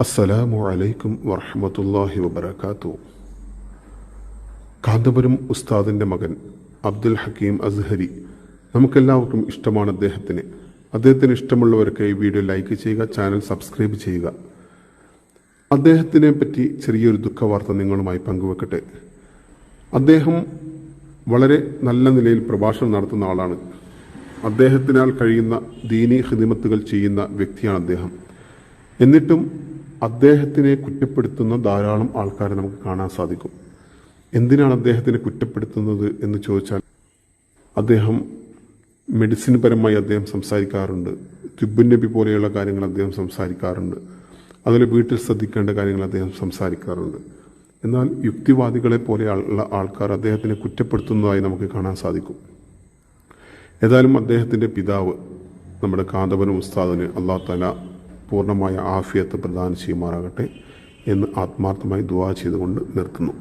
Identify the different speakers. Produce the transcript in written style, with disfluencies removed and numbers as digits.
Speaker 1: അസ്സലാമു അലൈക്കും വറഹ്മത്തുള്ളാഹി വബറകാതുഹു. കാന്തപുരം ഉസ്താദിൻ്റെ മകൻ അബ്ദുൽ ഹക്കീം അസ്ഹരി, നമുക്കെല്ലാവർക്കും ഇഷ്ടമാണ് അദ്ദേഹത്തിന് ഇഷ്ടമുള്ളവർക്ക് ഈ വീഡിയോ ലൈക്ക് ചെയ്യുക, ചാനൽ സബ്സ്ക്രൈബ് ചെയ്യുക. അദ്ദേഹത്തിനെ പറ്റി ചെറിയൊരു ദുഃഖവാർത്ത നിങ്ങളുമായി പങ്കുവെക്കട്ടെ. അദ്ദേഹം വളരെ നല്ല നിലയിൽ പ്രഭാഷണം നടത്തുന്ന ആളാണ്. അദ്ദേഹത്തിനാൽ കഴിയുന്ന ദീനി ഖിദ്മത്തുകൾ ചെയ്യുന്ന വ്യക്തിയാണ് അദ്ദേഹം. എന്നിട്ടും അദ്ദേഹത്തിനെ കുറ്റപ്പെടുത്തുന്ന ധാരാളം ആൾക്കാരെ നമുക്ക് കാണാൻ സാധിക്കും. എന്തിനാണ് അദ്ദേഹത്തിനെ കുറ്റപ്പെടുത്തുന്നത് എന്ന് ചോദിച്ചാൽ, അദ്ദേഹം മെഡിസിൻ പരമായി അദ്ദേഹം സംസാരിക്കാറുണ്ട്. തിബ്ബുൻ നബി പോലെയുള്ള കാര്യങ്ങൾ അദ്ദേഹം സംസാരിക്കാറുണ്ട്. അതുപോലെ വീട്ടിൽ ശ്രദ്ധിക്കേണ്ട കാര്യങ്ങൾ അദ്ദേഹം സംസാരിക്കാറുണ്ട്. എന്നാൽ യുക്തിവാദികളെ പോലെയുള്ള ആൾക്കാർ അദ്ദേഹത്തിനെ കുറ്റപ്പെടുത്തുന്നതായി നമുക്ക് കാണാൻ സാധിക്കും. ഏതായാലും അദ്ദേഹത്തിൻ്റെ പിതാവ് നമ്മുടെ കാന്തപുരം ഉസ്താദിന് അല്ലാഹു തആല പൂർണ്ണമായ ആഫിയത്ത് പ്രദാനം ചെയ്യുമാറാകട്ടെ എന്ന് ആത്മാർത്ഥമായി ദുആ ചെയ്തുകൊണ്ട് നിർത്തുന്നു.